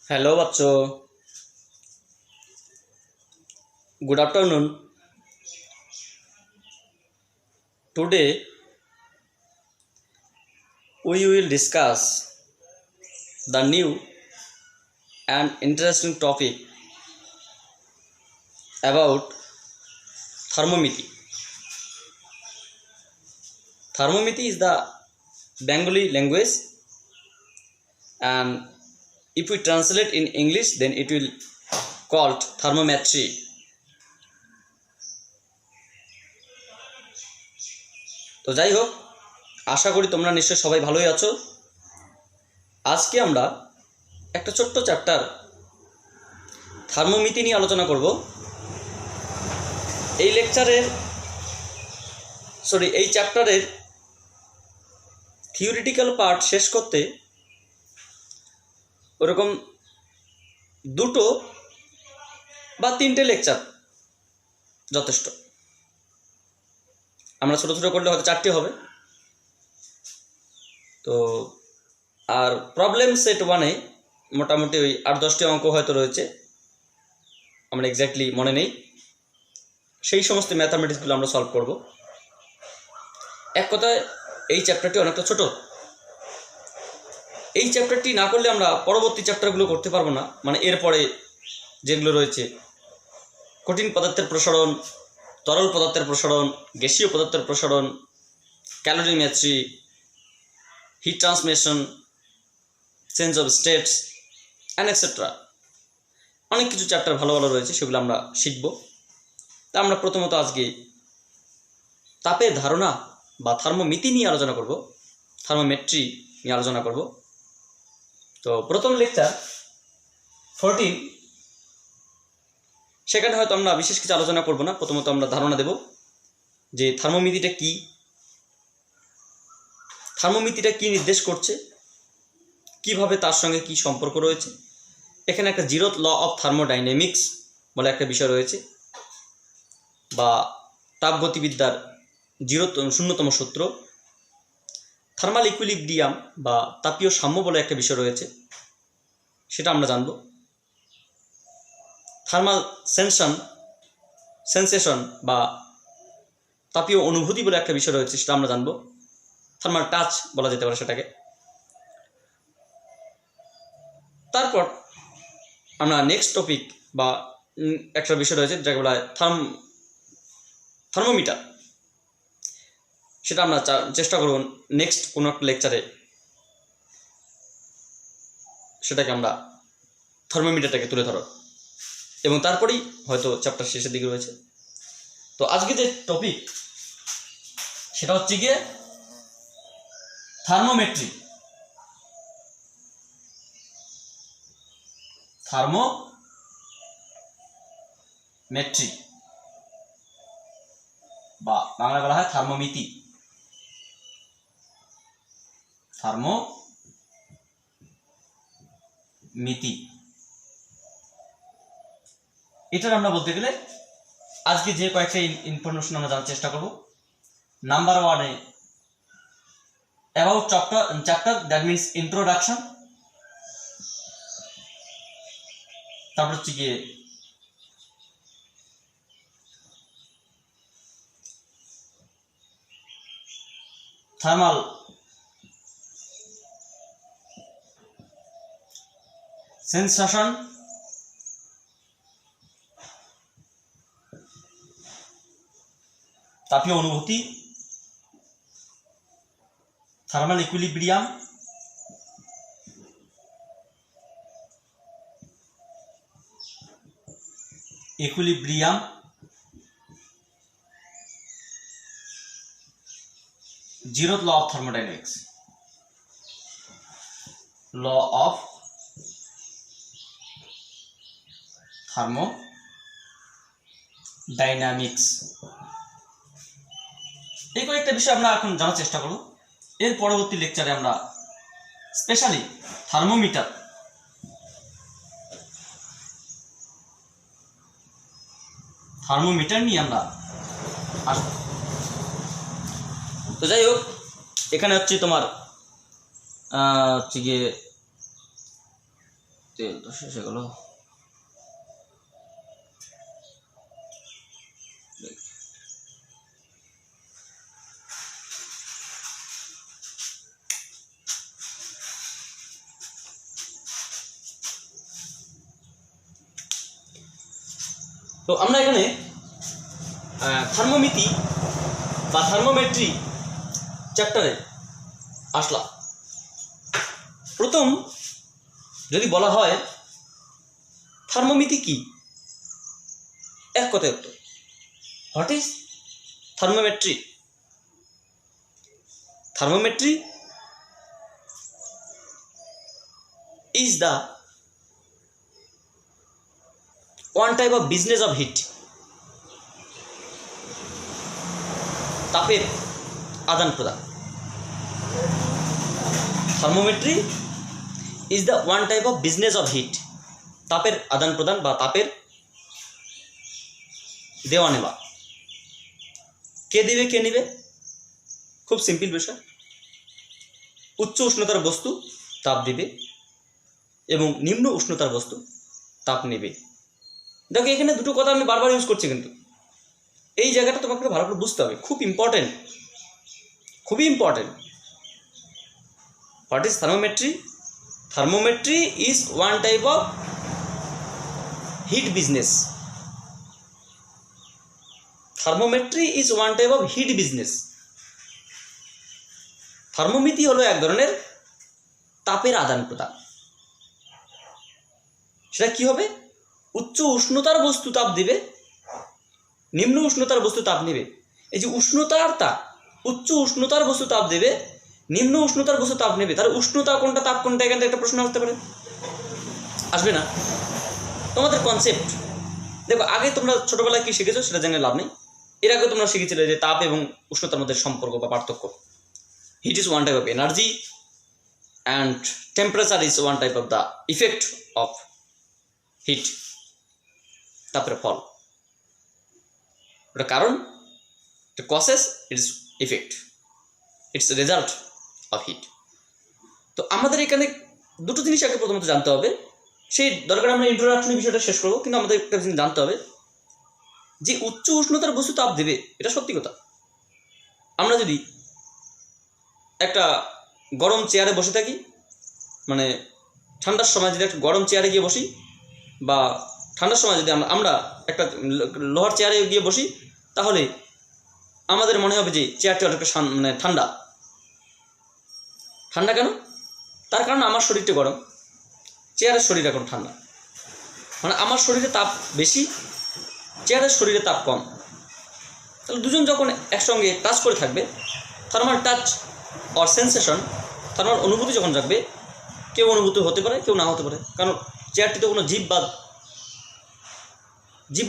Hello बच्चों, good afternoon. Today we will discuss the new and interesting topic about thermometry. Thermometry is the Bengali language, and if we translate in English, then it will called thermometry. তো যাই হোক, আশা করি তোমরা নিশ্চয়ই সবাই ভালোই আছো। আজকে আমরা একটা ছোট্ট চ্যাপ্টার থার্মোমিতি নিয়ে আলোচনা করব। এই চ্যাপ্টারের থিওরিটিক্যাল পার্ট শেষ করতে ওরকম 2 বা 3টে লেকচার যথেষ্ট। আমরা ছোটো ছোটো করলে হয়তো 4টে হবে। তো আর প্রবলেম সেট 1-এ মোটামুটি ওই 8-10টি অঙ্ক হয়তো রয়েছে, আমরা এক্স্যাক্টলি মনে নেই। সেই সমস্ত ম্যাথামেটিক্সগুলো আমরা সলভ করব। এক কথায় এই চ্যাপ্টারটি অনেকটা ছোট। এই চ্যাপ্টারটি না করলে আমরা পরবর্তী চ্যাপ্টারগুলো করতে পারবো না। মানে এরপরে যেগুলো রয়েছে, কঠিন পদার্থের প্রসারণ, তরল পদার্থের প্রসারণ, গ্যাসীয় পদার্থের প্রসারণ, calorimetry, heat transmission, change of states and etcetera, অনেক কিছু চ্যাপ্টার ভালো ভালো রয়েছে, সেগুলো আমরা শিখব। তা আমরা প্রথমত আজকে তাপের ধারণা বা থার্মোমিতি নিয়ে আলোচনা করব, থার্মোমেট্রি নিয়ে আলোচনা করব। তো প্রথম লেকচার 14, সেখানে হয়তো আমরা বিশেষ কিছু আলোচনা করব না। প্রথমত আমরা ধারণা দেব যে থার্মোমিতিটা কি, থার্মোমিতিটা কি নির্দেশ করছে, কিভাবে তার সঙ্গে কি সম্পর্ক রয়েছে। এখানে একটা জিরোথ ল অফ থার্মোডাইনামিক্স বলে একটা বিষয় রয়েছে, বা তাপগতিবিদ্যার শূন্যতম সূত্র। থার্মাল ইকুইলিব্রিয়াম বা তাপীয় সাম্য বলে একটা বিষয় রয়েছে, সেটা আমরা জানব। থার্মাল সেন্সেশন বা তাপীয় অনুভূতি বলে একটা বিষয় রয়েছে, সেটা আমরা জানব। থার্মাল টাচ বলা যেতে পারে সেটাকে। তারপর আমরা নেক্সট টপিক বা একটা বিষয় রয়েছে যাকে বলা হয় থার্মোমিটার। সেটা আমরা চেষ্টা করব নেক্সট কোনো একটা লেকচারে সেটাকে আমরা থার্মোমিটারটাকে তুলে ধরো, এবং তারপরেই হয়তো চ্যাপ্টার শেষের দিকে রয়েছে। তো আজকে যে টপিক সেটা হচ্ছে গিয়ে থার্মোমেট্রি। থার্মোমেট্রি বা বাংলা বলা হয় থার্মোমিতি। থার্মোমিতি এটার আমরা বলতে গেলে আজকে যে কয়েকটা ইনফরমেশন আমরা জানার চেষ্টা করব। নাম্বার 1-এ about chapter, that means introduction. তারপর হচ্ছে গিয়ে থার্মাল সেন্সেশন, তাপীয় অনুভূতি, thermal equilibrium, zeroth law of thermodynamics, law of thermodynamics। এই কয়েকটা বিষয় আমরা এখন জানার চেষ্টা করব। এর পরবর্তী লেকচারে আমরা স্পেশালি থার্মোমিটার নিয়ে আমরা আসব। তো যাই হোক, এখানে হচ্ছে তোমার হচ্ছে গিয়ে তেল তো শেষ হয়ে গেল। তো আমরা এখানে থার্মোমিতি বা থার্মোমেট্রি চ্যাপ্টারে আসলাম। প্রথম যদি বলা হয় থার্মোমিতি কি, এক কথায় উত্তর, what is thermometry? Thermometry is the one type of business of heat, তাপের আদান প্রদান। Thermometry is the one type of business of heat, তাপের আদান প্রদান বা তাপের দেওয়া নেওয়া। কে দিবে কে নিবে? খুব সিম্পল বিষয়। উচ্চ উষ্ণতার বস্তু তাপ দিবে এবং নিম্ন উষ্ণতার বস্তু তাপ নেবে। দেখো এখানে দুটো কথা আমি বারবার ইউজ করছি, কিন্তু এই জায়গাটা তোমাকে ভালো করে বুঝতে হবে, খুব ইম্পর্টেন্ট, খুবই important. What is thermometry? Thermometry is one type of heat business. Thermometry is one type of heat business. থার্মোমিতি হলো এক ধরনের তাপের আদান প্রদান। সেটা কি হবে? উচ্চ উষ্ণতার বস্তু তাপ দিবে, নিম্ন উষ্ণতার বস্তু তাপ নেবে। এই যে উষ্ণতার তাপ, উচ্চ উষ্ণতার বস্তু তাপ দেবে, নিম্ন উষ্ণতার বস্তু তাপ নেবে, তার উষ্ণতা কোনটা তাপ কোনটা, এখান থেকে একটা প্রশ্ন আসতে পারে, আসবে না? তোমাদের কনসেপ্ট দেখো, আগে তোমরা ছোটবেলায় কি শিখেছো সেটা জেনে লাভ নেই। এর আগে তোমরা শিখেছিলে যে তাপ এবং উষ্ণতার মধ্যে সম্পর্ক বা পার্থক্য। Heat is one type of energy and temperature is one type of the effect of heat, তাপের ফল। ওটা কারণ, the causes, its effect, its result of heat। তো আমাদের এখানে দুটো জিনিস আগে প্রথমত জানতে হবে। সেই দরকার আমরা ইন্ট্রোডাকশনের বিষয়টা শেষ করবো, কিন্তু আমাদের একটা জিনিস জানতে হবে যে উচ্চ উষ্ণতার বস্তু তাপ দেবে, এটা সত্যি কথা। আমরা যদি একটা গরম চেয়ারে বসে থাকি, মানে ঠান্ডার সময় যদি একটা গরম চেয়ারে গিয়ে বসি, বা ঠান্ডার সময় যদি আমরা একটা লোহার চেয়ারে গিয়ে বসি, তাহলে আমাদের মনে হবে যে চেয়ারটা অনেকটা মানে ঠান্ডা। ঠান্ডা কেন? তার কারণ আমার শরীরটা গরম, চেয়ারের শরীর এখন ঠান্ডা। মানে আমার শরীরে তাপ বেশি, চেয়ারের শরীরে তাপ কম। তাহলে দুজন যখন একসঙ্গে টাচ করে থাকবে, thermal touch or sensation, thermal অনুভূতি যখন থাকবে, কেউ অনুভূতি হতে পারে, কেউ না হতে পারে। কারণ চেয়ারটি তো কোনো জীব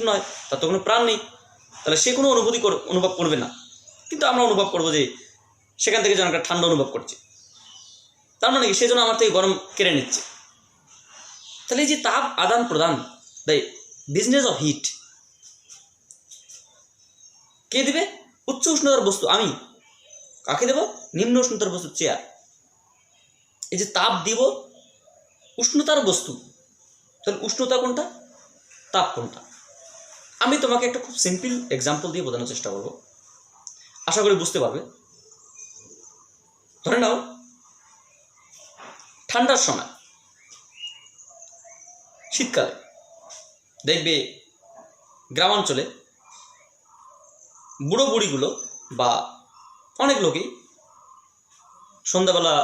নয়, তার তো কোনো প্রাণ নেই, তাহলে সে কোনো অনুভব করবে না। কিন্তু আমরা অনুভব করবো যে সেখান থেকে যেন একটা ঠান্ডা অনুভব করছে। তার মানে কি? সেজন্য আমার থেকে গরম কেড়ে নিচ্ছে। তাহলে এই যে তাপ আদান প্রদান, দ্য বিজনেস অফ হিট, কে দিবে? উচ্চ উষ্ণতার বস্তু আমি। কাকে দেব? নিম্ন উষ্ণতার বস্তু চেয়ার। এই যে তাপ দিব উষ্ণতার বস্তু, তাহলে উষ্ণতা কোনটা, তাপ কোনটা? আমি তোমাকে একটা খুব সিম্পল এক্সাম্পল দিয়ে বোঝানোর চেষ্টা করব, আশা করি বুঝতে পারবে। ধরে নাও ঠান্ডার সময়, শীতকালে দেখবে গ্রামাঞ্চলে বুড়ো বুড়িগুলো বা অনেক লোকই সন্ধ্যাবেলা,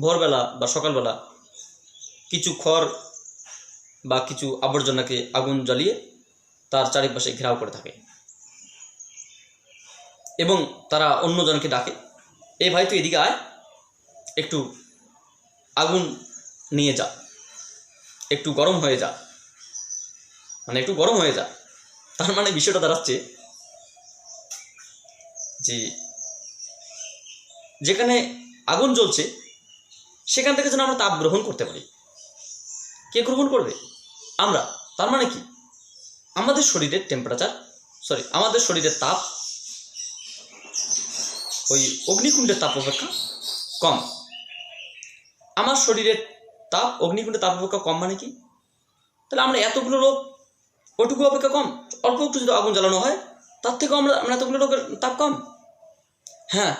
ভোরবেলা বা সকালবেলা কিছু খড় বা কিছু আবর্জনাকে আগুন জ্বালিয়ে তার চারিপাশে ঘেরাও করে থাকে এবং তারা অন্যজনকে ডাকে, এ ভাই তুই এদিকে আয়, একটু আগুন নিয়ে যা, একটু গরম হয়ে যা, মানে একটু গরম হয়ে যা। তার মানে বিষয়টা দাঁড়াচ্ছে যে যেখানে আগুন জ্বলছে সেখান থেকে যেন আমরা তাপ গ্রহণ করতে পারি। কে গ্রহণ করবে? আমরা। তার মানে কি? আমাদের শরীরের টেম্পারেচার, আমাদের শরীরের তাপ ওই অগ্নিকুণ্ডের তাপ অপেক্ষা কম। আমার শরীরের তাপ অগ্নিকুণ্ডে তাপ অপেক্ষা কম মানে কি? তাহলে আমরা এতগুলো লোক ওটুকু অপেক্ষা কম, অল্প একটু যদি আগুন জ্বালানো হয় তার থেকেও আমরা এতগুলো লোকের তাপ কম। হ্যাঁ,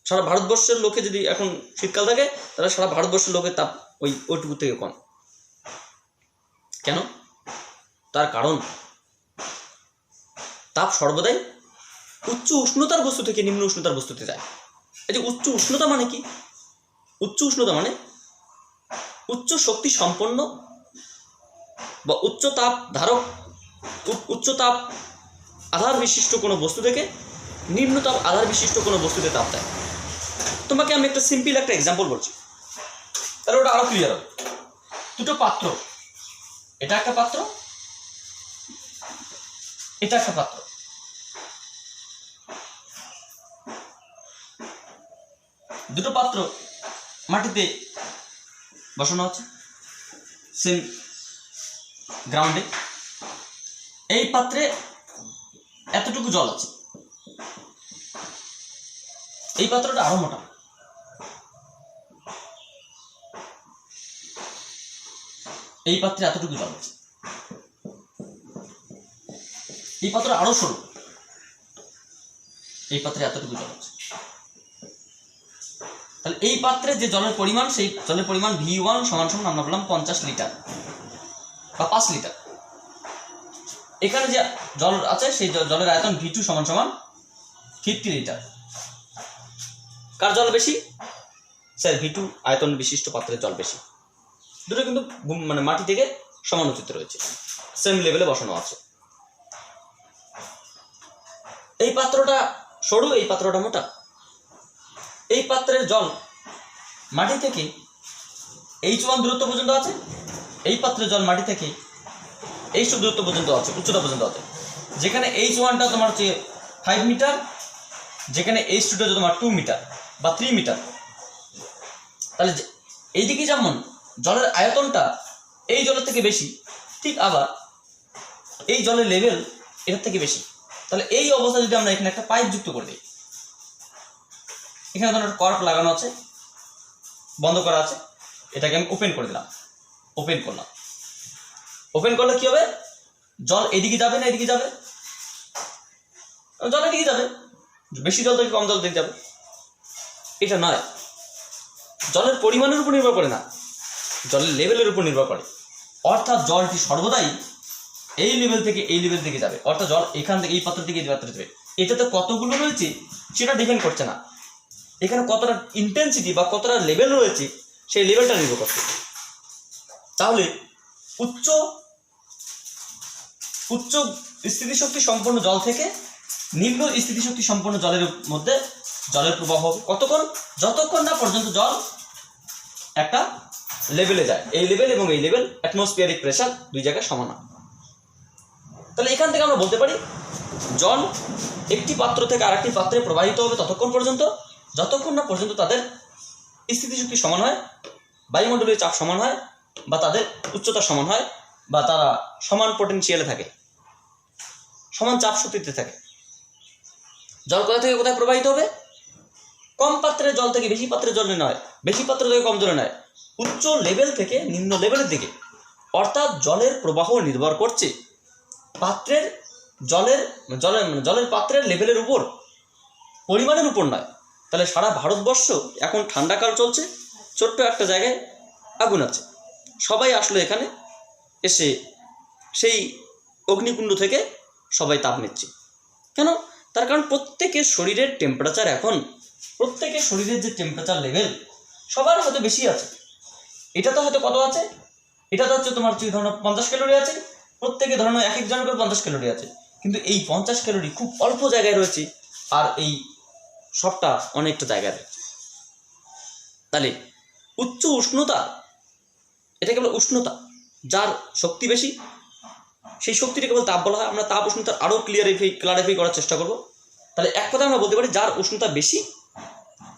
সারা ভারতবর্ষের লোকে যদি এখন শীতকাল থাকে তাহলে সারা ভারতবর্ষের লোকের তাপ ওইটুকু থেকে কম। কেন? তার কারণ তাপ সর্বদাই উচ্চ উষ্ণতার বস্তু থেকে নিম্ন উষ্ণতার বস্তুতে যায়। এই যে উচ্চ উষ্ণতা মানে কি? উচ্চ উষ্ণতা মানে উচ্চ শক্তি সম্পন্ন বা উচ্চ তাপ ধারক, উচ্চ তাপ আধার বিশিষ্ট কোনো বস্তু থেকে নিম্ন তাপ আধার বিশিষ্ট কোনো বস্তুতে তাপ দেয়। তোমাকে আমি একটা সিম্পল একটা এক্সাম্পল বলছি, তাহলে ওটা আরো ক্লিয়ার হবে। দুটো পাত্র, এটা একটা পাত্র, এটা একটা পাত্র। দুটো পাত্র মাটিতে বসানো আছে সেম গ্রাউন্ডে। এই পাত্রে এতটুকু জল আছে, এই পাত্রটা আরো মোটা, এই পাত্রে এতটুকু জল আছে, এই পাত্র আরো সরু, এই পাত্রে এতটুকু জল আছে। তাহলে এই পাত্রে যে জলের পরিমাণ, সেই জলের পরিমাণ V1 সমান সমান আমরা বললাম 50 লিটার বা 5 লিটার। এখানে যে জল আছে সেই জলের আয়তন V2 সমান সমান 50 লিটার। কার জল বেশি? স্যার V2 আয়তন বিশিষ্ট পাত্রের জল বেশি। দুটো কিন্তু মানে মাটি থেকে সমান উচ্চতায় রয়েছে, সেম লেভেলে বসানো আছে। এই পাত্রটা সরু, এই পাত্রটা মোটা। এই পাত্রের জল মাটি থেকে H1 দূরত্ব পর্যন্ত আছে, এই পাত্রের জল মাটি থেকে H2 দূরত্ব পর্যন্ত আছে, উচ্চতা পর্যন্ত আছে। যেখানে H1টা তোমার হচ্ছে 5 মিটার, যেখানে H2টা তোমার 2 মিটার বা 3 মিটার। তাহলে এইদিকে যেমন জলের আয়তনটা এই জলের থেকে বেশি, ঠিক আবার এই জলের লেভেল এটার থেকে বেশি। তাহলে এই অবস্থায় যদি আমরা এখানে একটা পাইপ যুক্ত করে দিই, এখানে ধরো একটা কর্ক লাগানো আছে, বন্ধ করা আছে, এটাকে আমি ওপেন করে দিলাম, ওপেন করলাম। ওপেন করলে কি হবে? জল এদিকে যাবে না এদিকে যাবে? জল এদিকে যাবে, বেশি জল থেকে কম জল দিকে যাবে। এটা নয়, জলের পরিমাণের উপর নির্ভর করে না, জলের লেভেলের উপর নির্ভর করে। অর্থাৎ জলটি সর্বদাই এই লেভেল থেকে এই লেভেল থেকে যাবে। অর্থাৎ জল এখান থেকে এই পাত্র থেকে এই পাত্রে যাবে। এটাতে কতগুলো রয়েছে সেটা ডিপেন্ড করছে না, এখানে কতটা ইন্টেন্সিটি বা কতটা লেভেল রয়েছে সেই লেভেলটা নির্ভর করছে। তাহলে উচ্চ উচ্চ স্থিতিশক্তি সম্পন্ন জল থেকে নিম্ন স্থিতিশক্তি সম্পন্ন জলের মধ্যে জলের প্রবাহ হবে কতক্ষণ? যতক্ষণ না পর্যন্ত জল একটা লেভেলে যায়। এই লেভেল এবং এই লেভেল অ্যাটমসফিয়ারিক প্রেসার দুই জায়গায় সমান হয়। তাহলে এখান থেকে আমরা বলতে পারি জল একটি পাত্র থেকে আরেকটি পাত্রে প্রবাহিত হবে ততক্ষণ পর্যন্ত যতক্ষণ না পর্যন্ত তাদের স্থিতিশক্তি সমান হয়, বায়ুমণ্ডলীয় চাপ সমান হয়, বা তাদের উচ্চতা সমান হয়, বা তারা সমান পটেনশিয়ালে থাকে, সমান চাপ শক্তিতে থাকে। জল কোথা থেকে কোথায় প্রবাহিত হবে? কম পাত্রের জল থেকে বেশি পাত্রের জলে নয়, বেশি পাত্র থেকে কম জলে নয়, উচ্চ লেভেল থেকে নিম্ন লেভেলের দিকে। অর্থাৎ জলের প্রবাহ নির্ভর করছে পাত্রের জলের পাত্রের লেভেলের উপর, পরিমাণের উপর নয়। তাহলে সারা ভারতবর্ষ এখন ঠান্ডাকাল চলছে, ছোট্ট একটা জায়গায় আগুন আছে, সবাই আসলো এখানে, এসে সেই অগ্নিকুণ্ড থেকে সবাই তাপ নিচ্ছে। কেন? তার কারণ প্রত্যেকের শরীরের টেম্পারেচার, এখন প্রত্যেকের শরীরের যে টেম্পারেচার লেভেল সবার হয়তো বেশি আছে। এটা তো হয়তো কত আছে, এটা তো হচ্ছে তোমার ধরো 50 ক্যালোরি আছে, প্রত্যেকে ধরো এক একজনের করে 50 ক্যালোরি আছে, কিন্তু এই 50 ক্যালোরি খুব অল্প জায়গায় রয়েছে, আর এই সবটা অনেকটা জায়গায় রয়েছে। তাহলে উচ্চ উষ্ণতা, এটা কেবল উষ্ণতা, যার শক্তি বেশি সেই শক্তিটা কেবল তাপ বলা হয়। আমরা তাপ উষ্ণতার আরও ক্লারিফাই করার চেষ্টা করব। তাহলে এক কথা আমরা বলতে পারি যার উষ্ণতা বেশি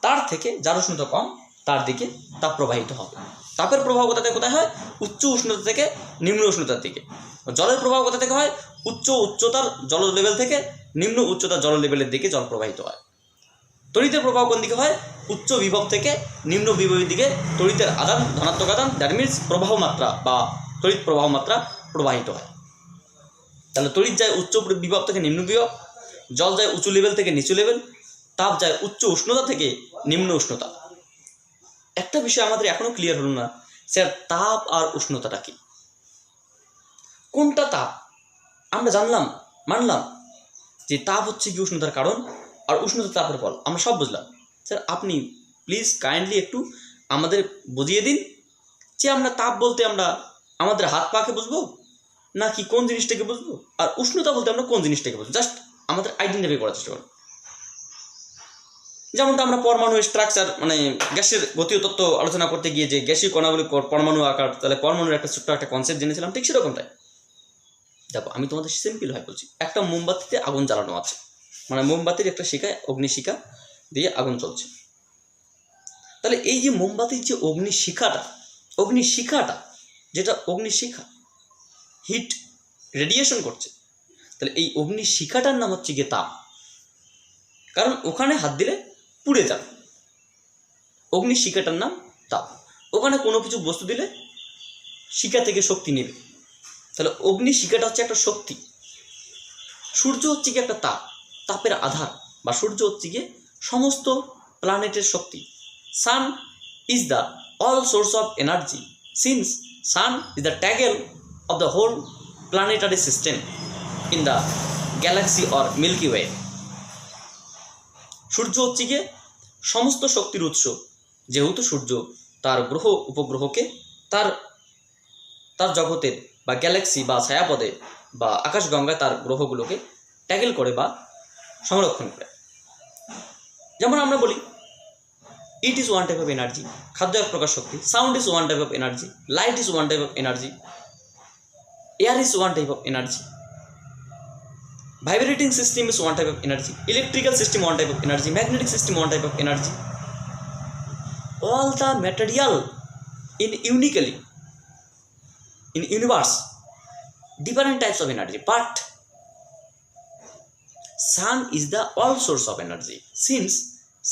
তার থেকে যার উষ্ণতা কম তার দিকে তাপ প্রবাহিত হবে। তাপের প্রবাহ কোথা থেকে কোথায় হয়? উচ্চ উষ্ণতা থেকে নিম্ন উষ্ণতার দিকে। জলের প্রবাহ কোথা থেকে হয়? উচ্চতার জল লেভেল থেকে নিম্ন উচ্চতার জল লেভেলের দিকে জল প্রবাহিত হয়। তড়িতের প্রবাহ কোন দিকে হয়? উচ্চ বিভব থেকে নিম্ন বিভবের দিকে তড়িতের আদান, ধনাত্মক আদান, দ্যাট মিনস প্রবাহ মাত্রা বা তড়িৎ প্রবাহ মাত্রা প্রবাহিত হয়। তাহলে তড়িৎ যায় উচ্চ বিভব থেকে নিম্ন বিভব, জল যায় উঁচু লেভেল থেকে নিচু লেভেল, তাপ যায় উচ্চ উষ্ণতা থেকে নিম্ন উষ্ণতা। একটা বিষয় আমাদের এখনো ক্লিয়ার হলো না, স্যার তাপ আর উষ্ণতাটা কি? কোনটা তাপ? আমরা জানলাম, মানলাম যে তাপ হচ্ছে কি উষ্ণতার কারণ আর উষ্ণতা তাপের ফল, আমরা সব বুঝলাম। স্যার আপনি প্লিজ কাইন্ডলি একটু আমাদের বুঝিয়ে দিন যে আমরা তাপ বলতে আমরা আমাদের হাত পাকে বুঝবো নাকি কোন জিনিসটাকে বুঝবো, আর উষ্ণতা বলতে আমরা কোন জিনিসটাকে বুঝবো, জাস্ট আমাদের আইডেন্টিফাই করার চেষ্টা করুন। যেমনটা আমরা পরমাণু স্ট্রাকচার মানে গ্যাসের গতীয় তত্ত্ব আলোচনা করতে গিয়ে যে গ্যাসীয় কণাগুলি পরমাণু আকার, তাহলে পরমাণুর একটা ছোট্ট একটা কনসেপ্ট জেনেছিলাম, ঠিক সেরকমটাই। দেখো আমি তোমাদের সিম্পল হয় বলছি, একটা মোমবাতিতে আগুন জ্বালানো আছে, মানে মোমবাতির একটা শিখায় অগ্নিশিখা দিয়ে আগুন চলছে। তাহলে এই যে মোমবাতির যে অগ্নিশিখাটা যেটা অগ্নিশিখা হিট রেডিয়েশন করছে, তাহলে এই অগ্নিশিখাটার নাম হচ্ছে গিয়ে তাপ, কারণ ওখানে হাত দিলে পুড়ে যাবে। অগ্নিশিখাটার নাম তাপ। ওখানে কোনো কিছু বস্তু দিলে শিখা থেকে শক্তি নেবে, তাহলে অগ্নিশিখাটা হচ্ছে একটা শক্তি। সূর্য হচ্ছে গিয়ে একটা তাপের আধার, বা সূর্য হচ্ছে গিয়ে সমস্ত প্ল্যানেটের শক্তি। Sun is the all source of energy, since sun is the tackle of the whole planetary system in the galaxy or milky way. সূর্য হচ্ছে গিয়ে সমস্ত শক্তির উৎস, যেহেতু সূর্য তার গ্রহ উপগ্রহকে তার তার জগতের বা গ্যালাক্সি বা ছায়াপথে বা আকাশগঙ্গায় তার গ্রহগুলোকে ট্যাগেল করে বা সংরক্ষণ করে। যেমন আমরা বলি it is one type of energy, খাদ্য এক প্রকার শক্তি, sound is one type of energy, light is one type of energy, air is one type of energy, vibrating system is one type of energy, electrical system one type of energy, magnetic system one type of energy. All the material in uniquely in universe different types of energy, but sun is the all source of energy, since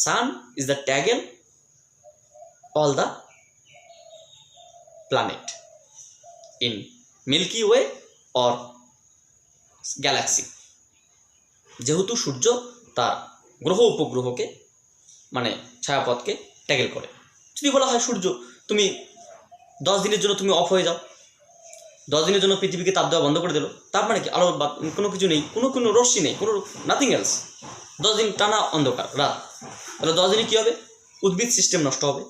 sun is the taggle all the planet in Milky Way or galaxy. যেহেতু সূর্য তার গ্রহ উপগ্রহকে মানে ছায়াপথকে ট্যাগেল করে। যদি বলা হয় সূর্য তুমি 10 দিনের জন্য তুমি অফ হয়ে যাও, 10 দিনের জন্য পৃথিবীকে তাপ দেওয়া বন্ধ করে দিল, তার মানে কি আলো বা কোনো কিছু নেই, কোনো রশ্মি নেই, কোনো নাথিং এলস, 10 দিন টানা অন্ধকার রাত, তাহলে 10 দিনে কী হবে? উদ্ভিদ সিস্টেম নষ্ট হবে।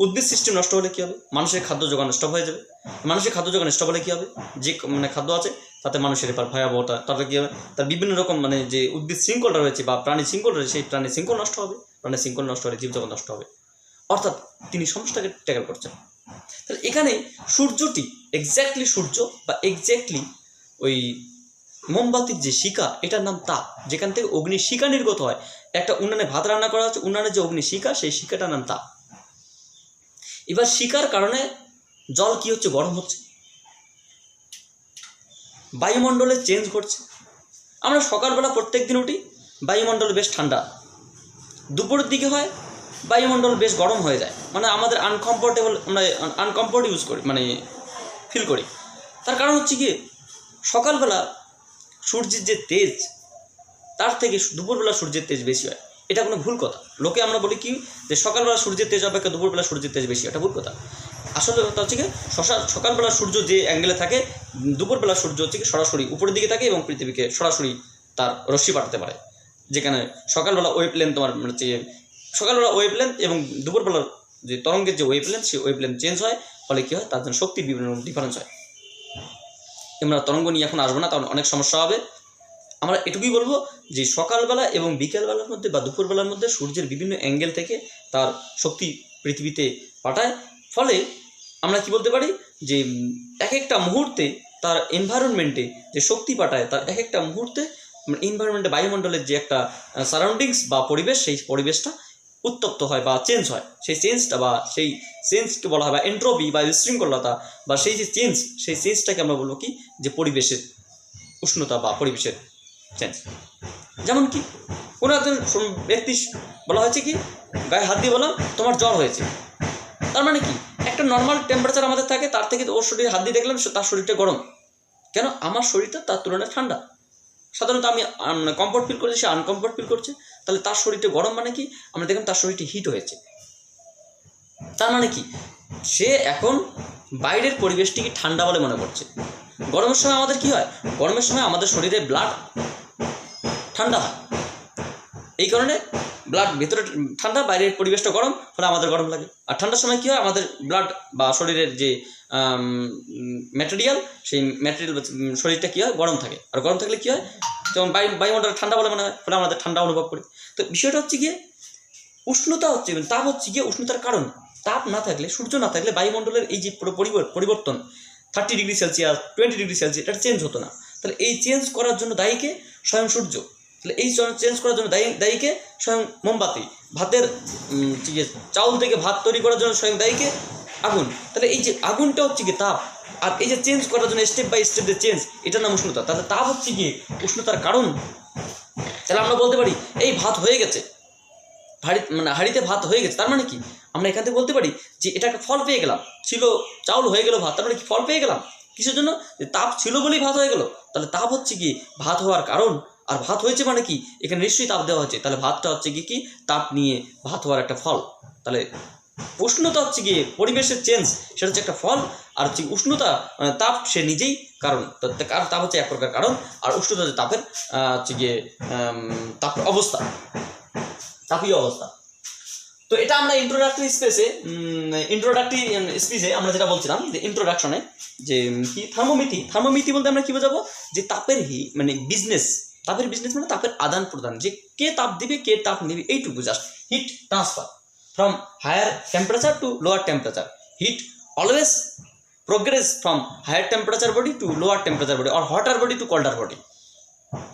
উদ্ভিদ সিস্টেম নষ্ট হলে কী হবে? মানুষের খাদ্য যোগান স্টপ হয়ে যাবে। মানুষের খাদ্য যোগান স্টপ হলে কী হবে? যে মানে খাদ্য আছে তাতে মানুষের এবার ভয়াবহতা, তারপরে কী হবে? তার বিভিন্ন রকম মানে যে উদ্ভিদ শৃঙ্খলটা রয়েছে বা প্রাণী শৃঙ্খল রয়েছে, সেই প্রাণী শৃঙ্খল নষ্ট হবে। প্রাণী শৃঙ্খল নষ্ট হলে জীবজগৎ নষ্ট হবে, অর্থাৎ তিনি সমস্যাটাকে ট্যাকেল করছেন। তাহলে এখানে সূর্যটি এক্স্যাক্টলি সূর্য বা এক্স্যাক্টলি ওই মোমবাতির যে শিখা, এটার নাম তাপ, যেখান থেকে অগ্নিশিখা নির্গত হয়। একটা উনানে ভাত রান্না করা হচ্ছে, উনানের যে অগ্নিশিখা, সেই শিখাটার নাম তাপ। এবার শিখার কারণে জল কি হচ্ছে? গরম হচ্ছে, বায়ুমণ্ডলে চেঞ্জ ঘটছে। আমরা সকালবেলা প্রত্যেক দিন উঠি, বায়ুমণ্ডল বেশ ঠান্ডা, দুপুরের দিকে হয় বায়ুমণ্ডল বেশ গরম হয়ে যায়, মানে আমাদের আনকমফোর্টেবল, আমরা আনকমফোর্ট ইউজ করি মানে ফিল করি। তার কারণ হচ্ছে কি, সকালবেলা সূর্যের যে তেজ তার থেকে দুপুরবেলা সূর্যের তেজ বেশি হয়। এটা কোনো ভুল কথা। লোকে আমরা বলি কি যে সকালবেলা সূর্যের তেজ অপেক্ষা দুপুরবেলা সূর্যের তেজ বেশি, এটা ভুল কথা। আসলে কথা হচ্ছে কি, সকালবেলা সূর্য যে অ্যাঙ্গেলে থাকে, দুপুরবেলা সূর্য হচ্ছে কি সরাসরি উপরের দিকে থাকে এবং পৃথিবীকে সরাসরি তার রশ্মি পাঠাতে পারে। যেখানে সকালবেলা ওয়েভলেন্থ তোমার মানে হচ্ছে সকালবেলা ওয়েভলেন্থ এবং দুপুরবেলার যে তরঙ্গের যে ওয়েভলেন্থ, সেই ওয়েভলেন্থ চেঞ্জ হয়, ফলে কী হয়? তার জন্য শক্তির বিভিন্ন ডিফারেন্স হয়। আমরা তরঙ্গ নিয়ে এখন আসবো না, কারণ অনেক সমস্যা হবে। আমরা এটুকুই বলবো যে সকালবেলা এবং বিকেলবেলার মধ্যে বা দুপুরবেলার মধ্যে সূর্যের বিভিন্ন অ্যাঙ্গেল থেকে তার শক্তি পৃথিবীতে পাঠায়। ফলে আমরা কি বলতে পারি যে এক একটা মুহূর্তে তার এনভায়রনমেন্টে যে শক্তি পাঠায়, তার এক একটা মুহূর্তে এনভায়রনমেন্টে বায়ুমণ্ডলের যে একটা সারাউন্ডিংস বা পরিবেশ, সেই পরিবেশটা উত্তপ্ত হয় বা চেঞ্জ হয়। সেই চেঞ্জটা বা সেই চেঞ্জকে বলা হয় বা এন্ট্রপি বা বিশৃঙ্খলতা বা সেই যে চেঞ্জ, সেই চেঞ্জটাকে আমরা বলবো কি যে পরিবেশের উষ্ণতা বা পরিবেশের চেঞ্জ। যেমন কি কোনো একজন ব্যক্তি বলা হয়েছে কি, গায়ে হাত দিয়ে বললাম তোমার জ্বর হয়েছে। তার মানে কি, একটা নর্মাল টেম্পারেচার আমাদের থাকে, তার থেকে ওর শরীরে হাত দিয়ে দেখলাম তার শরীরটা গরম। কেন? আমার শরীরটা তার তুলনায় ঠান্ডা। সাধারণত আমি কমফোর্ট ফিল করছি, সে আনকমফোর্ট ফিল করছে, তাহলে তার শরীরটা গরম মানে কি, আমরা দেখলাম তার শরীরটা হিট হয়েছে। তার মানে কি, সে এখন বাইরের পরিবেশটিকে ঠান্ডা বলে মনে করছে। গরমের সময় আমাদের কি হয়, গরমের সময় আমাদের শরীরে ব্লাড ঠান্ডা হয়, এই কারণে ব্লাড ভেতরে ঠান্ডা, বাইরের পরিবেশটা গরম, ফলে আমাদের গরম লাগে। আর ঠান্ডার সময় কী হয়, আমাদের ব্লাড বা শরীরের যে ম্যাটেরিয়াল, সেই ম্যাটেরিয়াল শরীরটা কী হয়, গরম থাকে। আর গরম থাকলে কী হয়, যেমন বায়ুমণ্ডল ঠান্ডা বলে মনে হয়, ফলে আমাদের ঠান্ডা অনুভব করি। তো বিষয়টা হচ্ছে গিয়ে উষ্ণতা হচ্ছে, তাপ হচ্ছে গিয়ে উষ্ণতার কারণ। তাপ না থাকলে, সূর্য না থাকলে বায়ুমণ্ডলের এই যে পরিবর্তন 30 ডিগ্রি সেলসিয়াস 20 ডিগ্রি সেলসিয়াস, এটা চেঞ্জ হতো না। তাহলে এই চেঞ্জ করার জন্য দায়ীকে স্বয়ং সূর্য। তাহলে এই চেঞ্জ করার জন্য দায়ীকে স্বয়ং মোমবাতি। ভাতের চাউল থেকে ভাত তৈরি করার জন্য স্বয়ং দায়ীকে আগুন। তাহলে এই যে আগুনটা হচ্ছে কি তাপ, আর এই যে চেঞ্জ করার জন্য স্টেপ বাই স্টেপ যে চেঞ্জ, এটার নাম উষ্ণতা। তাহলে তাপ হচ্ছে কি উষ্ণতার কারণ। তাহলে আমরা বলতে পারি এই ভাত হয়ে গেছে, হাঁড়িতে ভাত হয়ে গেছে, তার মানে কি আমরা এখান থেকে বলতে পারি যে এটা একটা ফল পেয়ে গেলাম, ছিল চাউল হয়ে গেল ভাত, তার মানে কি ফল পেয়ে গেলাম। কিসের জন্য? যে তাপ ছিল বলেই ভাত হয়ে গেল। তাহলে তাপ হচ্ছে কি ভাত হওয়ার কারণ। আর ভাত হয়েছে মানে কি, এখানে নিশ্চয়ই তাপ দেওয়া হচ্ছে, তাহলে ভাতটা হচ্ছে কি তাপ নিয়ে ভাত হওয়ার একটা ফল। তাহলে উষ্ণতা হচ্ছে গিয়ে পরিবেশের চেঞ্জ, সেটা হচ্ছে একটা ফল। আর হচ্ছে উষ্ণতা তাপ সে নিজেই কারণ। তাপ হচ্ছে এক প্রকার কারণ, আর উষ্ণতা হচ্ছে তাপের হচ্ছে গিয়ে তাপের অবস্থা, তাপীয় অবস্থা। তো এটা আমরা ইন্ট্রোডাক্টরি স্পিচে আমরা যেটা বলছিলাম যে ইন্ট্রোডাকশনে, যে কি থার্মোমিতি বলতে আমরা কি বোঝাবো, যে তাপের বিজনেস মানে তাপের আদান প্রদান, যে কে তাপ দিবে কে তাপ নেবে, এইটুকু জাস্ট। Heat transfer from higher temperature to lower temperature. Heat always progress from higher temperature body to lower temperature body, or hotter body to colder body.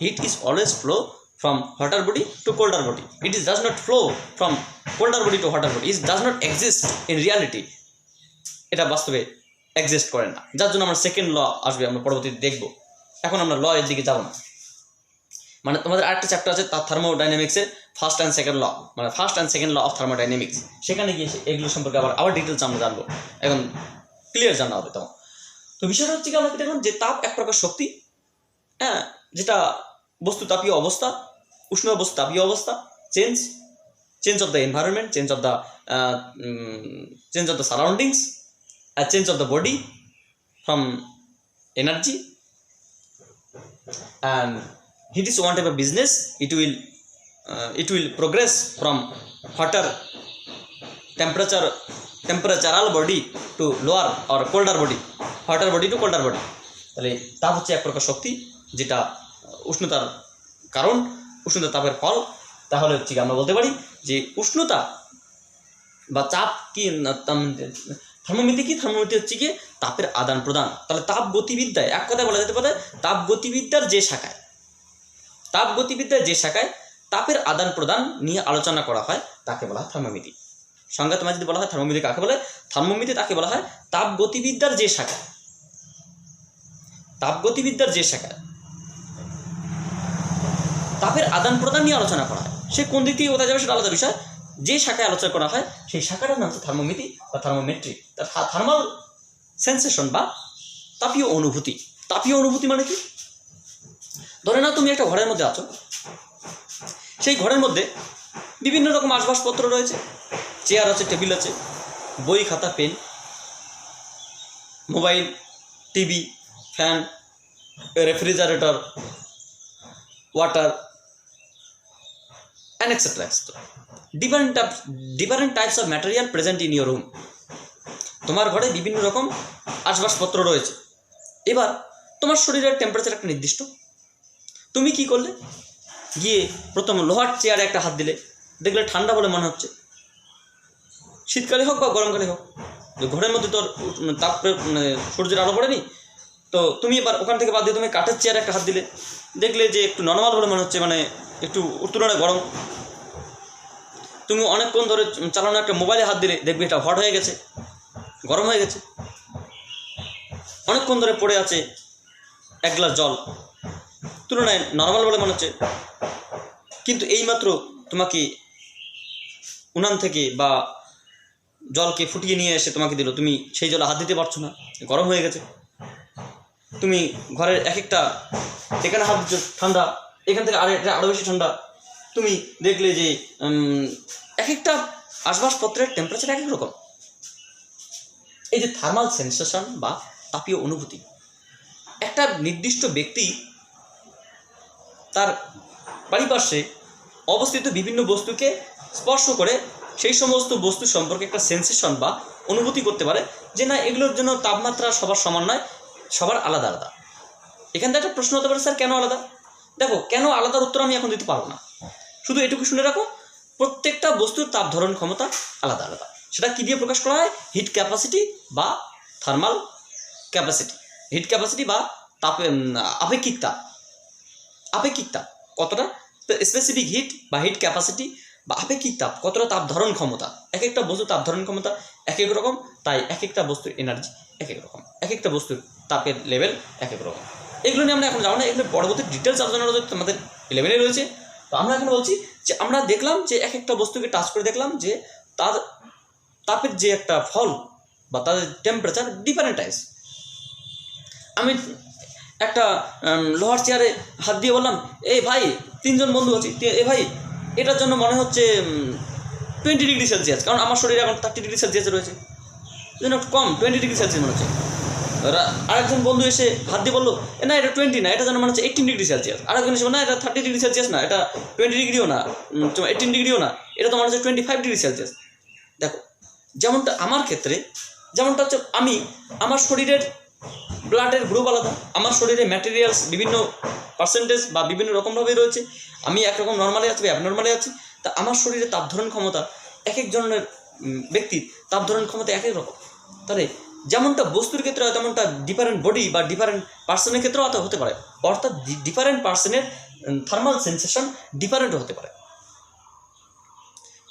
Heat is always flow from hotter body to colder body. It is does not flow from colder body to hotter body. It does not exist in reality. এটা বাস্তবে exist করে না, যার জন্য আমরা second law আসবে, আমরা পরবর্তীতে দেখব। এখন আমরা ল এর দিকে যাব না। মানে তোমাদের আরেকটা চ্যাপ্টার আছে তার থার্মোডাইনামিক্সের ফার্স্ট অ্যান্ড সেকেন্ড ল, মানে first and second law of thermodynamics. সেখানে গিয়ে এগুলো সম্পর্কে আবার ডিটেলস আমরা জানবো, এখন ক্লিয়ার জানা হবে তখন। তো বিষয়টা হচ্ছে কি, আমরা কি দেখলাম যে তাপ এক প্রকার শক্তি, হ্যাঁ, যেটা বস্তু তাপীয় অবস্থা, উষ্ণ বস্তু তাপীয় অবস্থা, change of the environment, change of the surroundings, আর change of the body from energy. And heat is one type of business. It will progress from hotter temperatural body to lower or colder body, hotter body to colder body. তাহলে তাপ হচ্ছে এক প্রকার শক্তি, যেটা উষ্ণতার কারণ, উষ্ণতা তাপের ফল। তাহলে হচ্ছে আমরা বলতে পারি যে উষ্ণতা বা চাপ কি, থার্মোমিতি কি, থার্মোমিতি হচ্ছে কি তাপের আদান প্রদান। তাহলে তাপ গতিবিদ্যায় এক কথায় বলা যেতে পারে, তাপ গতিবিদ্যার যে শাখায় তাপের আদান প্রদান নিয়ে আলোচনা করা হয় তাকে বলা হয় থার্মোমিতি। সংজ্ঞা তোমার যদি বলা হয় থার্মোমিতি কাকে বলে, থার্মোমিতি তাকে বলা হয় তাপ গতিবিদ্যার যে শাখায় তাপের আদান প্রদান নিয়ে আলোচনা করা হয়। সে কোন দিক থেকে কোথায় যাবে সেটা আলাদা বিষয়। যে শাখায় আলোচনা করা হয় সেই শাখাটার নাম হচ্ছে থার্মোমিতি বা থার্মোমেট্রি। থার্মাল সেন্সেশন বা তাপীয় অনুভূতি। তাপীয় অনুভূতি মানে কি, ধরে নাও তুমি একটা ঘরের মধ্যে আছো, সেই ঘরের মধ্যে বিভিন্ন রকম আসবাবপত্র রয়েছে, চেয়ার আছে, টেবিল আছে, বই খাতা pen, mobile, TV, fan, refrigerator, water and etc. Different types of material present in your room. তোমার ঘরে বিভিন্ন রকম আসবাবপত্র রয়েছে। এবার তোমার শরীরের টেম্পারেচার একটা নির্দিষ্ট, তুমি কি করলে, গিয়ে প্রথম লোহার চেয়ারে একটা হাত দিলে, দেখলে ঠান্ডা বলে মনে হচ্ছে, শীতকালে হোক বা গরমকালে হোক, ঘরের মধ্যে তোর তাপ সূর্যের আলো পড়েনি, তো তুমি এবার ওখান থেকে বাদ দিয়ে তুমি কাঠের চেয়ারে একটা হাত দিলে, দেখলে যে একটু নর্মাল বলে মনে হচ্ছে, মানে একটু তুলনায় গরম। তুমি অনেকক্ষণ ধরে চালানো একটা মোবাইলে হাত দিলে, দেখবে এটা হট হয়ে গেছে, গরম হয়ে গেছে। অনেকক্ষণ ধরে পড়ে আছে এক গ্লাস জল, তুলনায় নর্মাল বলে মনে হচ্ছে, কিন্তু এইমাত্র তোমাকে উনান থেকে বা জলকে ফুটিয়ে নিয়ে এসে তোমাকে দিল, তুমি সেই জলে হাত দিতে পারছো না, গরম হয়ে গেছে। তুমি ঘরের এক একটা, এখানে হাত দিচ্ছ ঠান্ডা, এখান থেকে আরও বেশি ঠান্ডা। তুমি দেখলে যে এক একটা আসবাবপত্রের টেম্পারেচার এক এক রকম। এই যে থার্মাল সেন্সেশন বা তাপীয় অনুভূতি, একটা নির্দিষ্ট ব্যক্তি তার পারিপার্শ্বে অবস্থিত বিভিন্ন বস্তুকে স্পর্শ করে সেই সমস্ত বস্তু সম্পর্কে একটা সেন্সেশন বা অনুভূতি করতে পারে যে না, এগুলোর জন্য তাপমাত্রা সবার সমান নয়, সবার আলাদা আলাদা। এখান থেকে একটা প্রশ্ন হতে পারে, স্যার কেন আলাদা? দেখো, কেন আলাদার উত্তর আমি এখন দিতে পারবো না, শুধু এটুকু শুনে রাখো, প্রত্যেকটা বস্তুর তাপ ধারণ ক্ষমতা আলাদা আলাদা। সেটা কী দিয়ে প্রকাশ করা হয়? হিট ক্যাপাসিটি বা থার্মাল ক্যাপাসিটি। হিট ক্যাপাসিটি বা তাপে আপেক্ষিক তাপ। আপেক্ষিক তাপ কতটা, স্পেসিফিক হিট বা হিট ক্যাপাসিটি বা আপেক্ষিক তাপ কতটা তাপ ধারণ ক্ষমতা। এক একটা বস্তুর তাপ ধারণ ক্ষমতা এক এক রকম, তাই এক একটা বস্তুর এনার্জি এক এক রকম, এক একটা বস্তুর তাপের লেভেল এক এক রকম। এগুলো নিয়ে আমরা এখন যাবো না, এগুলো পরবর্তী ডিটেলস আলোচনা আমাদের 11-এ রয়েছে। তো আমরা এখন বলছি যে আমরা দেখলাম যে এক একটা বস্তুকে টাচ করে দেখলাম যে তার তাপের যে একটা ফল বা তাদের টেম্পারেচার ডিফারেন্ট টাইপস। আমি একটা লোহার চেয়ারে হাত দিয়ে বললাম, এই ভাই, 3 জন বন্ধু আছি, এ ভাই এটার জন্য মনে হচ্ছে 20 ডিগ্রি সেলসিয়াস, কারণ আমার শরীরে এখন 30 ডিগ্রি সেলসিয়াস রয়েছে, এই জন্য একটু কম, 20 ডিগ্রি সেলসিয়াস মনে হচ্ছে। আরেকজন বন্ধু এসে হাত দিয়ে বললো, না এটা 20 না, এটা যেন মনে হচ্ছে 18 ডিগ্রি সেলসিয়াস। আরেকজন এসে না, এটা 30 ডিগ্রি সেলসিয়াস না, এটা 20 ডিগ্রিও না, 18 ডিগ্রিও না, এটা তো মনে হচ্ছে 25 ডিগ্রি সেলসিয়াস। দেখো, যেমনটা আমার ক্ষেত্রে, যেমনটা হচ্ছে আমার শরীরের ব্লাডের গ্রুপ আলাদা, আমার শরীরে ম্যাটেরিয়ালস বিভিন্ন পার্সেন্টেজ বা বিভিন্ন রকমভাবেই রয়েছে, আমি একরকম নর্মালে আছি বা অ্যাবনর্মালে আছি। তা আমার শরীরে তাপ ধারণ ক্ষমতা এক এক জনের ব্যক্তির তাপ ধারণ ক্ষমতা এক এক রকম। তাহলে যেমনটা বস্তুর ক্ষেত্রে হয় তেমনটা ডিফারেন্ট বডি বা ডিফারেন্ট পার্সনের ক্ষেত্রেও হতে পারে, অর্থাৎ ডিফারেন্ট পার্সনের থার্মাল সেন্সেশন ডিফারেন্টও হতে পারে।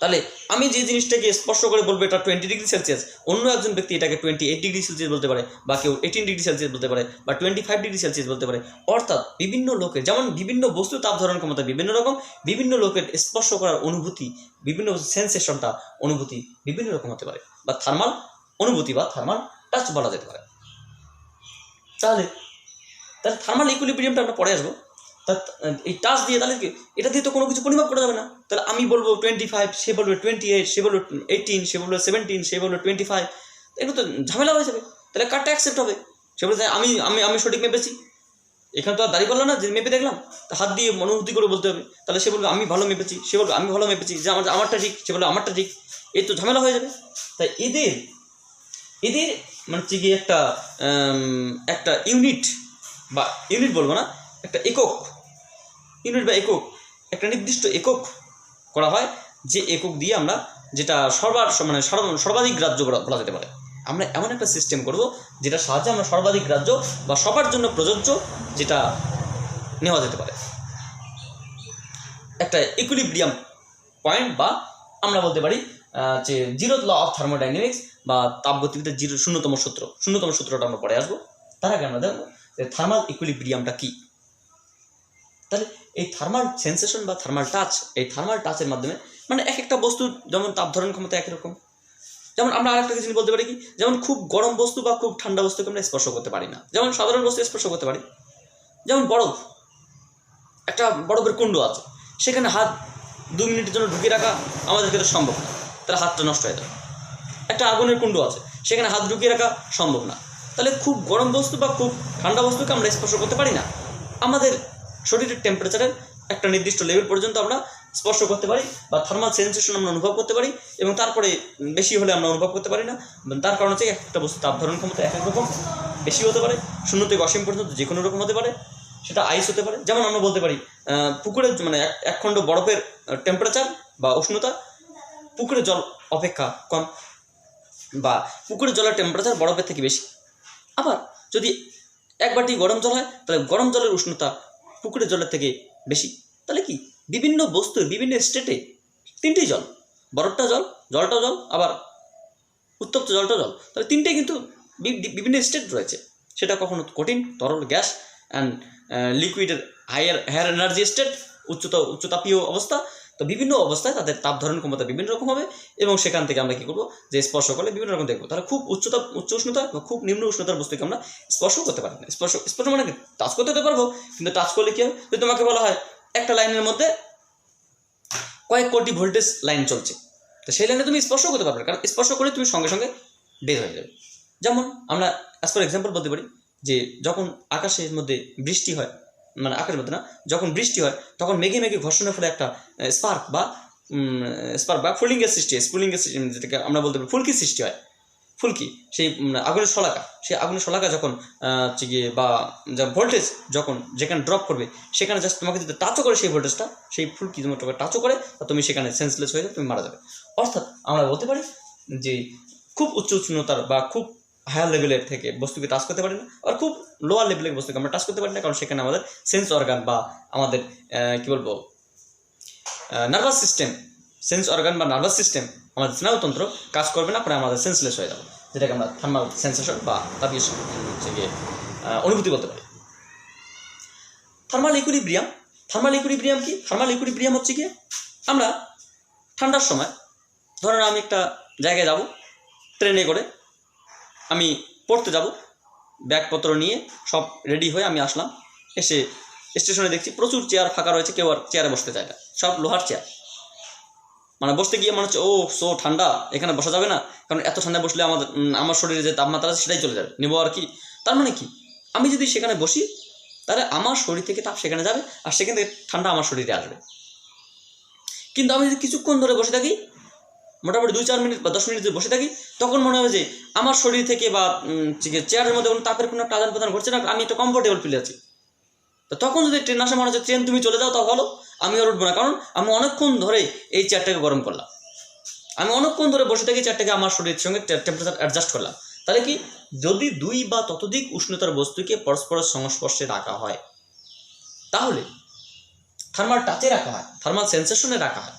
তাহলে আমি যে জিনিসটাকে স্পর্শ করে বলবো এটা 20 ডিগ্রি সেলসিয়াস, অন্য একজন ব্যক্তি এটাকে 28 ডিগ্রি সেলসিয়াস বলতে পারে, বা কেউ 18 ডিগ্রি সেলসিয়াস বলতে পারে, বা 25 ডিগ্রি সেলসিয়াস বলতে পারে। অর্থাৎ বিভিন্ন লোকের, যেমন বিভিন্ন বস্তু তাপ ধারণ ক্ষমতা বিভিন্ন রকম, বিভিন্ন লোকের স্পর্শ করার অনুভূতি, বিভিন্ন সেন্সেশনটা অনুভূতি বিভিন্ন রকম হতে পারে, বা থার্মাল অনুভূতি বা থার্মাল টাচ বলা যেতে পারে। তাহলে থার্মাল ইকুইলিব্রিয়ামটা আমরা পরে আসবো। তা এই টাচ দিয়ে, তাহলে কি এটা দিয়ে তো কোনো কিছু পরিমাপ করা যাবে না। তাহলে আমি বলবো 25, সে বলবে 28, সে বলবে 18, সে বলবে 17, সে বলবে 25, এগুলো তো ঝামেলা হয়ে যাবে। তাহলে কারটা অ্যাকসেপ্ট হবে? সে বলছে আমি আমি আমি সঠিক মেপেছি, এখানে তো আর দাঁড়িয়ে পারলো না যে মেপে দেখলাম, তা হাত দিয়ে অনুভূতি করে বলতে হবে। তাহলে সে বলবে আমি ভালো মেপেছি, সে বলবে আমি ভালো মেপেছি, যে আমারটা ঠিক, সে বলবে আমারটা ঠিক, এই তো ঝামেলা হয়ে যাবে। তাই এদের মানে হচ্ছে গিয়ে একটা ইউনিট বা ইউনিট বলবো না, একটা একক, ইউনিট বা একক, একটা নির্দিষ্ট একক করা হয়, যে একক দিয়ে আমরা যেটা সর্বাধিক গ্রাহ্য বলা যেতে পারে। আমরা এমন একটা সিস্টেম করব যেটা সাহায্যে আমরা সর্বাধিক গ্রাহ্য বা সবার জন্য প্রযোজ্য যেটা নেওয়া যেতে পারে, একটা ইকুইলিব্রিয়াম পয়েন্ট, বা আমরা বলতে পারি যে জিরো ল অফ থার্মোডাইনামিক্স বা তাপগতিবিদ্যার শূন্যতম সূত্রটা আমরা পরে আসবো। তার আগে আমরা দেখবো যে থার্মাল ইকুইলিব্রিয়ামটা কী। তাহলে এই থার্মাল সেন্সেশন বা থার্মাল টাচ, এই থার্মাল টাচের মাধ্যমে মানে এক একটা বস্তু যেমন তাপ ধারণ ক্ষমতা একই রকম। যেমন আমরা আরেকটা জিনিস বলতে পারি কি, যেমন খুব গরম বস্তু বা খুব ঠান্ডা বস্তুকে আমরা স্পর্শ করতে পারি না, যেমন সাধারণ বস্তু স্পর্শ করতে পারি। যেমন বরফ, একটা বরফের কুণ্ড আছে, সেখানে হাত 2 মিনিটের জন্য ঢুকিয়ে রাখা আমাদের ক্ষেত্রে সম্ভব না, তাহলে হাতটা নষ্ট হয়ে যাবে। একটা আগুনের কুণ্ড আছে, সেখানে হাত ঢুকিয়ে রাখা সম্ভব না। তাহলে খুব গরম বস্তু বা খুব ঠান্ডা বস্তুকে আমরা স্পর্শ করতে পারি না। আমাদের শরীরের টেম্পারেচারের একটা নির্দিষ্ট লেভেল পর্যন্ত আমরা স্পর্শ করতে পারি বা থার্মাল সেন্সেশন আমরা অনুভব করতে পারি, এবং তারপরে বেশি হলে আমরা অনুভব করতে পারি না। তার কারণ হচ্ছে একটা বস্তু তাপ ধারণ ক্ষমতা এক এক রকম, বেশি হতে পারে, 0 থেকে অসীম পর্যন্ত যে কোনো রকম হতে পারে। সেটা আইস হতে পারে, যেমন আমরা বলতে পারি পুকুরের মানে এক খণ্ড বরফের টেম্পারেচার বা উষ্ণতা পুকুরের জল অপেক্ষা কম, বা পুকুরের জলের টেম্পারেচার বরফের থেকে বেশি। আবার যদি এক বাটি গরম জল হয়, তাহলে গরম জলের উষ্ণতা পুকুরের জলের থেকে বেশি। তাহলে কি বিভিন্ন বস্তুর বিভিন্ন স্টেটে 3টেই জল, বরফটা জল, জলটাও জল, আবার উত্তপ্ত জলটা জল, তাহলে 3টেই কিন্তু বিভিন্ন স্টেট রয়েছে। সেটা কখনো কঠিন, তরল, গ্যাস অ্যান্ড লিকুইডের হায়ার এনার্জি স্টেট, উচ্চতাপীয় অবস্থা, তো বিভিন্ন অবস্থায় তাদের তাপ ধারণ ক্ষমতা বিভিন্ন রকম হবে এবং সেখান থেকে আমরা কী করবো যে স্পর্শ করলে বিভিন্ন রকম দেখবো। তাহলে খুব উচ্চ উষ্ণতা বা খুব নিম্ন উষ্ণতার বস্তুকে আমরা স্পর্শ করতে পারি না। স্পর্শ মানে টাচ করতে তো পারবো, কিন্তু টাচ করলে কী হবে, যদি তোমাকে বলা হয় একটা লাইনের মধ্যে কয়েক কোটি ভোল্টেজ লাইন চলছে, তো সেই লাইনে তুমি স্পর্শ করতে পারবে না, কারণ স্পর্শ করলে তুমি সঙ্গে সঙ্গে ডেড হয়ে যাবে। যেমন আমরা অ্যাজ ফর এক্সাম্পল বলতে পারি যে যখন আকাশের মধ্যে বৃষ্টি হয়, মানে আকাশের মধ্যে না, যখন বৃষ্টি হয় তখন মেঘে মেঘে ঘর্ষণের ফলে একটা স্পার্ক বা ফুলিংয়ের সৃষ্টি হয়। স্ফুলিঙ্গের যেটাকে আমরা বলতে পারি ফুলকির সৃষ্টি হয়। ফুলকি সেই আগুনের শলাকা, সেই আগুনের শলাকা যখন হচ্ছে গিয়ে বা ভোল্টেজ যখন যেখানে ড্রপ করবে সেখানে জাস্ট তোমাকে যদি টাচও করে সেই ভোল্টেজটা, সেই ফুলকি তোমাকে টাচও করে, তুমি সেখানে সেন্সলেস হয়ে যাবে, তুমি মারা যাবে। অর্থাৎ আমরা বলতে পারি যে খুব উচ্চ উষ্ণতার বা খুব হায়ার লেভেলের থেকে বস্তুকে টাচ করতে পারি না, আর খুব লোয়ার লেভেলের বস্তুকে আমরা টাচ করতে পারি না, কারণ সেখানে আমাদের সেন্স অর্গান বা আমাদের কী বলবো নার্ভাস সিস্টেম, সেন্স অর্গান বা নার্ভাস সিস্টেম, আমাদের স্নায়ুতন্ত্র কাজ করবে না, পরে আমাদের সেন্সলেস হয়ে যাবে, যেটাকে আমরা থার্মাল সেন্সেশন বা তাপীয় হচ্ছে গিয়ে অনুভূতি বলতে পারি। থার্মাল ইকুইলিব্রিয়াম কি? থার্মাল ইকুইলিব্রিয়াম হচ্ছে গিয়ে আমরা ঠান্ডার সময়, ধরেন আমি একটা জায়গায় যাব, ট্রেনে করে আমি পড়তে যাব, ব্যাগপত্র নিয়ে সব রেডি হয়ে আমি আসলাম, এসে স্টেশনে দেখছি প্রচুর চেয়ার ফাঁকা রয়েছে, কেউ আর চেয়ারে বসতে চায় না, সব লোহার চেয়ার। মানে বসতে গিয়ে মনে হচ্ছে ও সো ঠান্ডা, এখানে বসা যাবে না, কারণ এত ঠান্ডা বসলে আমার শরীরে যে তাপমাত্রা আছে সেটাই চলে যাবে, নেবো আর কি। তার মানে কি, আমি যদি সেখানে বসি তাহলে আমার শরীর থেকে তাপ সেখানে যাবে, আর সেখান থেকে ঠান্ডা আমার শরীরে আসবে। কিন্তু আমি যদি কিছুক্ষণ ধরে বসে থাকি, মোটামুটি 2-4 মিনিট বা 10 মিনিট যদি বসে থাকি, তখন মনে হবে যে আমার শরীর থেকে বা চেয়ারের মধ্যে কোনো তাপের কোনো একটা আদান প্রদান ঘটছে না, আমি একটা কমফোর্টেবল ফিল আছি। তো তখন যদি ট্রেন আসে মনে হচ্ছে ট্রেন তুমি চলে যাও, তাও ভালো, আমি আর উঠবো না, কারণ আমি অনেকক্ষণ ধরে এই চেয়ারটাকে গরম করলাম, আমি অনেকক্ষণ ধরে বসে থেকে চেয়ারটাকে আমার শরীরের সঙ্গে টেম্পারেচার অ্যাডজাস্ট করলাম। তাহলে কি, যদি 2 বা ততোধিক উষ্ণতার বস্তুকে পরস্পরের সংস্পর্শে রাখা হয়, তাহলে থার্মাল টাচে রাখা হয়, থার্মাল সেন্সেশনে রাখা হয়,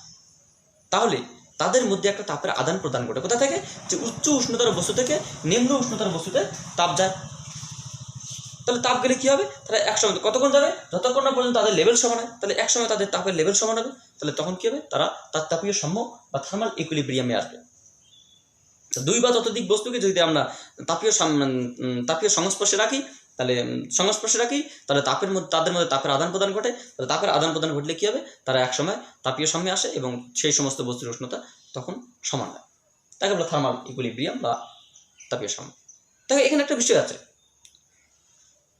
তাহলে তাদের মধ্যে একটা তাপের আদান প্রদান ঘটে। কোথা থেকে, যে উচ্চ উষ্ণতার বস্তু থেকে নিম্ন উষ্ণতার বস্তুতে তাপ যায়। তাহলে তাপ গেলে কী হবে, তাহলে একসময় কতক্ষণ যাবে, যতক্ষণ না পর্যন্ত তাদের লেভেল সমান হয়, তাহলে একসময় তাদের তাপের লেভেল সমান হবে, তাহলে তখন কী হবে, তারা তার তাপীয় সাম্য বা থার্মাল ইকুইলিব্রিয়ামে আসবে। 2 বা ততোধিক বস্তুকে যদি আমরা তাপীয় সংস্পর্শে রাখি, তাহলে তাপের মধ্যে তাদের মধ্যে তাপের আদান প্রদান ঘটে। তাহলে তাপের আদান প্রদান ঘটলে কী হবে, তারা একসময় তাপীয় সাম্যে আসে এবং সেই সমস্ত বস্তুর উষ্ণতা তখন সমান হয়, তাকে বলে থার্মাল ইকুইলিব্রিয়াম বা তাপীয় সাম্য। তাহলে এখানে একটা বিষয় আছে,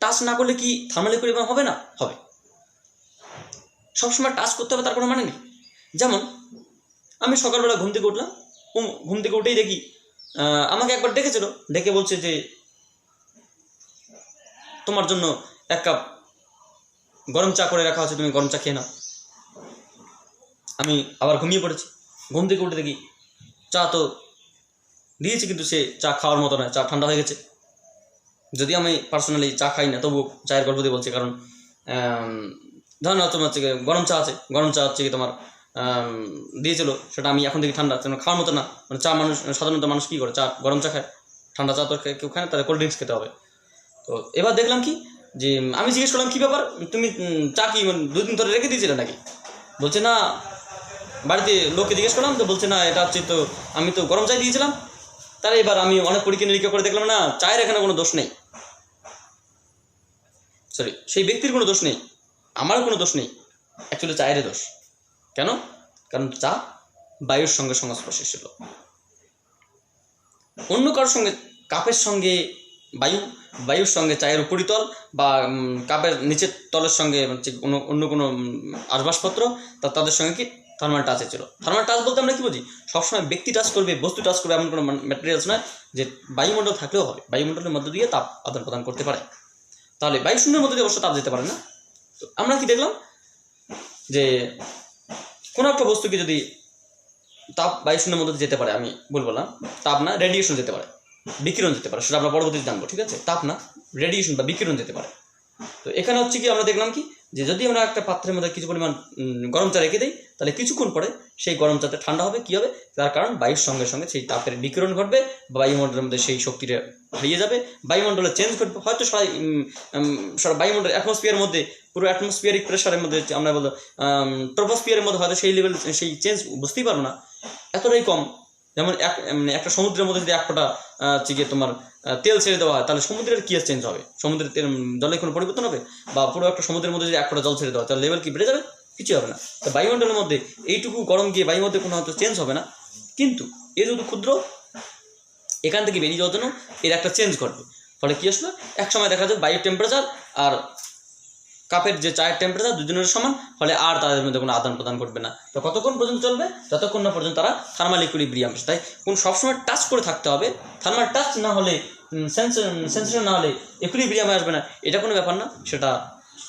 টাচ না করলে কি থার্মাল ইকুইলিব্রিয়াম হবে না? হবে। সবসময় টাচ করতে হবে তার কোনো মানে নেই। যেমন আমি সকালবেলা ঘুম থেকে উঠলাম, ঘুম থেকে উঠেই দেখি আমাকে একবার ডেকেছিল, ডেকে বলছে যে তোমার জন্য 1 কাপ গরম চা করে রাখা আছে, তুমি গরম চা খেয়ে নাও। আমি আবার ঘুমিয়ে পড়েছি, ঘুম থেকে উঠে দেখি চা তো দিয়েছি, কিন্তু সে চা খাওয়ার মতো নয়, চা ঠান্ডা হয়ে গেছে। যদি আমি পার্সোনালি চা খাই না, তবু চায়ের গল্প দিয়ে বলছি, কারণ ধরুন তোমার হচ্ছে গরম চা আছে, গরম চা হচ্ছে কি তোমার দিয়েছিল, সেটা আমি এখন থেকে ঠান্ডা, খাওয়ার মতো না। মানে চা সাধারণত মানুষ কী করে, চা গরম চা খায়, ঠান্ডা চা তো কেউ খায় না, তাদের কোল্ড ড্রিঙ্কস খেতে হবে। তো এবার দেখলাম কি, যে আমি জিজ্ঞেস করলাম কী ব্যাপার, তুমি চা কি 2 দিন ধরে রেখে দিয়েছিলে নাকি? বলছে না, বাড়িতে লোককে জিজ্ঞেস করলাম, তো বলছে না, এটা হচ্ছে তো আমি তো গরম চাই দিয়েছিলাম। তাহলে এবার আমি অনেক পরীক্ষা নিরীক্ষা করে দেখলাম না, চায়ের এখানে কোনো দোষ নেই, সরি সেই ব্যক্তির কোনো দোষ নেই, আমারও কোনো দোষ নেই, অ্যাকচুয়ালি চায়ের দোষ। কেন? কারণ চা বায়ুর সঙ্গে সংস্পর্শে ছিল, অন্য কারোর সঙ্গে, কাপের সঙ্গে বায়ুর সঙ্গে চায়ের উপরিতল বা কাপের নিচের তলের সঙ্গে অন্য কোনো আসবাবপত্র তাদের সঙ্গে কি থার্মাল টাচে ছিল। থার্মাল টাচ বলতে আমরা কি বুঝি, সবসময় ব্যক্তি টাচ করবে, বস্তু টাচ করবে, এমন কোনো ম্যাটেরিয়ালস নয়, যে বায়ুমণ্ডল থাকলেও হবে, বায়ুমণ্ডলের মধ্য দিয়ে তাপ আদান প্রদান করতে পারে। তাহলে বায়ুশূন্যের মধ্যে দিয়ে অবশ্য তাপ যেতে পারে না। তো আমরা কি দেখলাম, যে কোনো একটা বস্তুকে যদি তাপ বায়ুশূন্যের মধ্যে যেতে পারে, আমি বললাম তাপ না, রেডিয়েশন যেতে পারে, বিকিরণ যেতে পারে, সেটা আমরা পরবর্তীতে জানবো, ঠিক আছে? তাপ না, রেডিয়েশন বা বিকিরণ যেতে পারে। তো এখানে হচ্ছে কি, আমরা দেখলাম কি, যে যদি আমরা একটা পাত্রের মধ্যে কিছু পরিমাণ গরম চা রেখে দিই, তাহলে কিছুক্ষণ পরে সেই গরম চাতে ঠান্ডা হবে। কী হবে? তার কারণ বায়ুর সঙ্গে সঙ্গে সেই তাপের বিকিরণ ঘটবে, বায়ুমণ্ডলের মধ্যে সেই শক্তিটা হারিয়ে যাবে, বায়ুমণ্ডলে চেঞ্জ ঘটবে। হয়তো সারা বায়ুমণ্ডল অ্যাটমসফিয়ারের মধ্যে, পুরো অ্যাটমসফিয়ারিক প্রেশারের মধ্যে আমরা বলবো ট্রপোস্ফিয়ারের মধ্যে হয়তো সেই লেভেল, সেই চেঞ্জ বুঝতেই পারবো না, এতটাই কম। যেমন একটা সমুদ্রের মধ্যে যদি এক ফোঁটা তোমার তেল ছেড়ে দেওয়া হয়, তাহলে সমুদ্রের কী চেঞ্জ হবে? সমুদ্রের জলে কোনো পরিবর্তন হবে? বা পুরো একটা সমুদ্রের মধ্যে যদি এক ফোঁটা জল ছেড়ে দেওয়া হয়, তাহলে লেভেল কি বেড়ে যাবে? কিছু হবে না। তো বায়ুমণ্ডলের মধ্যে এইটুকু গরম গিয়ে বায়ুর মধ্যে কোনো হয়তো চেঞ্জ হবে না, কিন্তু এ যদি ক্ষুদ্র, এখান থেকে বেরিয়ে যাওয়ার জন্য এর একটা চেঞ্জ ঘটবে। ফলে কী আসলে এক সময় দেখা যায় বায়ুর টেম্পারেচার আর কাপের যে চায়ের টেম্পারেচার দুজনের সমান, ফলে আর তাদের মধ্যে কোনো আদান প্রদান ঘটবে না। তো কতক্ষণ পর্যন্ত চলবে? যতক্ষণ না পর্যন্ত তারা থার্মাল ইকুইলিব্রিয়াম আসে। তাই সবসময় টাচ করে থাকতে হবে। থার্মাল টাচ না হলে, সেন্সেশন না হলে ইকুইলিব্রিয়ামে আসবে না, এটা কোনো ব্যাপার না। সেটা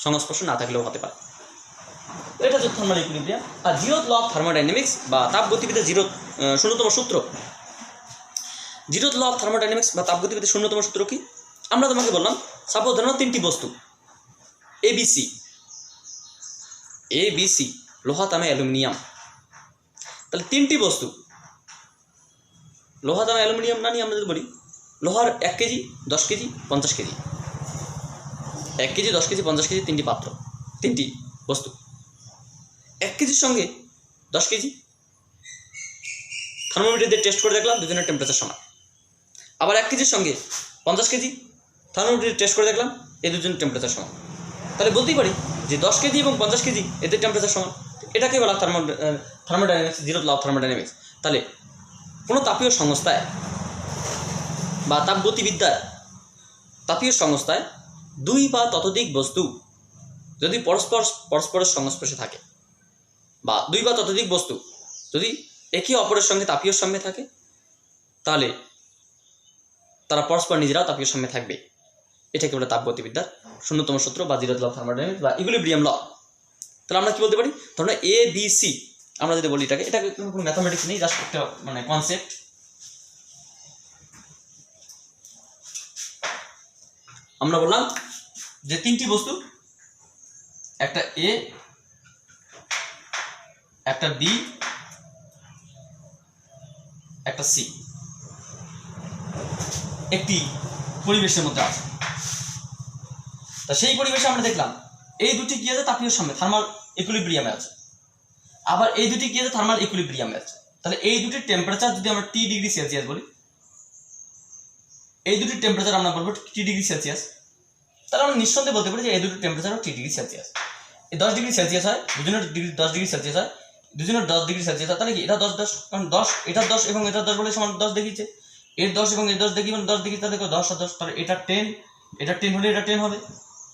সংস্পর্শ না থাকলেও হতে পারে। এটা হচ্ছে থার্মাল ইকুইলিব্রিয়াম। আর জিরোথ ল অফ থার্মোডাইনামিক্স বা তাপগতিবিদ্যার শূন্যতম সূত্র। জিরোথ ল অফ থার্মোডাইনামিক্স বা তাপগতিবিদ্যার শূন্যতম সূত্র কি? আমরা তোমাকে বললাম, সাপোজ ধরো তিনটি বস্তু ABC, লোহা, তামা, অ্যালুমিনিয়াম। তাহলে তিনটি বস্তু, লোহা, তামা, অ্যালুমিনিয়াম না নিয়ে আমরা যদি বলি লোহার 1 KG, 10 KG, 50 KG, 1 KG, 10 KG, 50 KG, তিনটি পাত্র, তিনটি বস্তু। 1 কেজির সঙ্গে 10 কেজি থার্মোমিটার দিয়ে টেস্ট করে দেখলাম দুজনের টেম্পারেচার সমান। আবার 1 কেজির সঙ্গে 50 কেজি থার্মোমিটার দিয়ে টেস্ট করে দেখলাম এই দুজনের টেম্পারেচার সমান। তাহলে বলতেই পারি যে 10 কেজি এবং 50 কেজি এদের টেম্পারেচার সমান। এটাকে বলা thermodynamics, zeroth law of thermodynamics. তাহলে কোনো তাপীয় সংস্থায় বা তাপগতিবিদ্যার তাপীয় সংস্থায় 2 বা ততোধিক বস্তু যদি পরস্পরের সংস্পর্শে থাকে, বা 2 বা ততোধিক বস্তু যদি একে অপরের সঙ্গে তাপীয় সাম্যে থাকে, তাহলে তারা পরস্পর নিজেরাও তাপীয় সাম্যে থাকবে। এটাকে বলে তাপগতিবিদ্যার শূন্যতম সূত্র বা জিরোথ ল অফ থার্মোডাইনামিক্স বা ইকুইলিব্রিয়াম ল। তাহলে আমরা কি বলতে পারি? ধরুন ABC আমরা যদি বলি, এটাকে কোনো ম্যাথামেটিক্স নেই, জাস্ট একটা কনসেপ্ট। আমরা বললাম যে তিনটি বস্তু, একটা A, একটা B, একটা C, একটি পরিবেশের মধ্যে আছে। তা সেই পরিবেশে আমরা দেখলাম এই দুটি কি আছে? তাপীয় সাম্যে, থার্মাল ইকুইলিব্রিয়ামে আছে। আবার এই দুটি কি আছে? থার্মাল ইকুইলিব্রিয়ামে আছে। তাহলে এই দুটির টেম্পারেচার যদি আমরা T ডিগ্রি সেলসিয়াস বলি, এই দুটির টেম্পারেচার আমরা বলবো T ডিগ্রি সেলসিয়াস, তাহলে আমরা নিঃসন্দেহে বলতে পারি যে এই দুটির টেম্পারেচারও T ডিগ্রি সেলসিয়াস। এই 10 ডিগ্রি সেলসিয়াস হয়, দুজনের 10 ডিগ্রি সেলসিয়াস হয়, দুজনের 10 ডিগ্রি সেলসিয়াস হয়। তাহলে কি এটা 10, কারণ 10, এটা 10 এবং এটা 10 বলে সমান 10 দেখিয়েছে। এর 10 এবং এর 10 দেখি, মানে 10 ডিগ্রি, তাহলে 10 আর 10, তাহলে এটা 10, এটা 10 হলে এটা 10 হবে।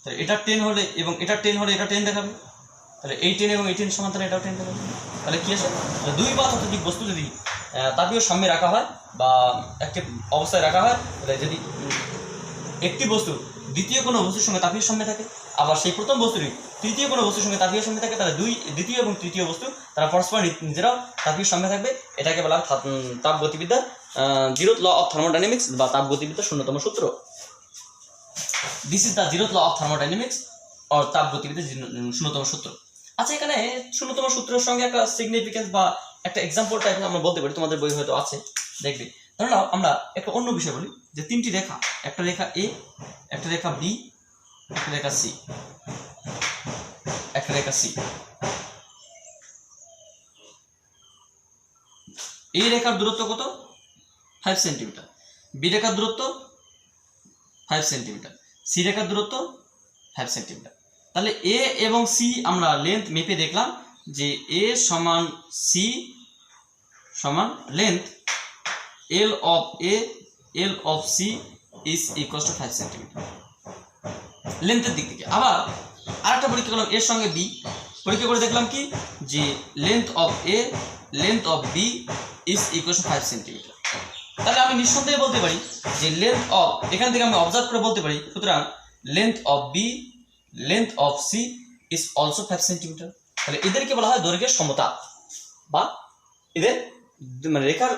তাহলে এটা 10 হলে এবং এটা 10 হলে এটা 10 দেখাবে। তাহলে এই 10 এবং এই 10 সমান, তাহলে এটাও 10 দেখাবে। তাহলে কি আছে? 2 বা ততোধিক বস্তু যদি তাপীয় সাম্যে রাখা হয় বা একটি অবস্থায় রাখা হয়, তাহলে যদি একটি বস্তু দ্বিতীয় কোনো বস্তুর সঙ্গে তাপীয় সাম্যে থাকে, আবার সেই প্রথম বস্তুটি তৃতীয় কোনো বস্তুর সঙ্গে তাপীয় সাম্যে থাকে, তাহলে দ্বিতীয় এবং তৃতীয় বস্তু তারা পরস্পর নিজেরাও তাপীয় সাম্যে থাকবে। এটাকে বলা হয় তাপগতিবিদ্যার জিরোথ ল অফ থার্মোডাইনামিক্স বা তাপগতিবিদ্যার শূন্যতম সূত্র। This is the zeroth law of thermodynamics or তাপগতিবিদ্যার শূন্যতম সূত্র। আচ্ছা, এখানে শূন্যতম সূত্রের সঙ্গে একটা সিগনিফিকেন্স বা একটা এক্সাম্পল টাইপ আমরা বলতে পারি, তোমাদের বই হয়তো আছে, দেখবে। ধরো নাও আমরা একটা অন্য বিষয় বলি, যে তিনটি রেখা, একটা রেখা A, একটা রেখা B, একটা রেখা C, একটা রেখা C। এই রেখার দূরত্ব কত? 5 সেন্টিমিটার। বি রেখার দূরত্ব 5 সেন্টিমিটার। সি রেখার দূরত্ব 5 সেন্টিমিটার। তাহলে এ এবং সি আমরা লেন্থ মেপে দেখলাম যে এ সমান সি সমান length L of A L of C is equal to 5 centimetre লেন্থের দিক থেকে। আবার আরেকটা পরীক্ষা করলাম এর সঙ্গে বি, পরীক্ষা করে দেখলাম কি যে length of A length of B is equal to 5 centimetre. তাহলে আমি নিঃসন্দেহে বলতে পারি যে লেন্থ অফ, এখান থেকে আমি অবজার্ভ করে বলতে পারি, সুতরাং length of B length of C is also 5 centimetre. তাহলে এদেরকে বলা হয় দৈর্ঘ্যের সমতা, বা এদের মানে রেখার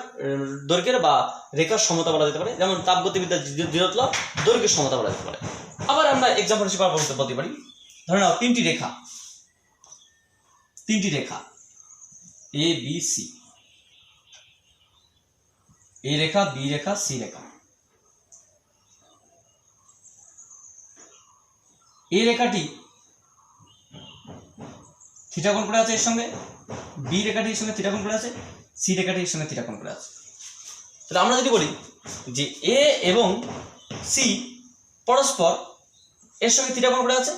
দৈর্ঘ্যের বা রেখার সমতা বলা যেতে পারে। যেমন তাপগতিবিদ্যার জিরোথ ল দৈর্ঘ্যের সমতা বলা যেতে পারে। আবার আমরা এক্সাম্পল হিসেবে বলতে পারি ধরে নাও তিনটি রেখা A B C, A Rekha, B Rekha, C রেখা। এই রেখাটি থিটা কোণ করে আছে এর সঙ্গে, বি রেখাটি এর সঙ্গে থিটা কোণ করে আছে, সি রেখাটি এর সঙ্গে থিটা কোণ করে আছে। তাহলে আমরা যদি বলি যে এ এবং সি পরস্পর এর সঙ্গে থিটা কোণ করে আছে,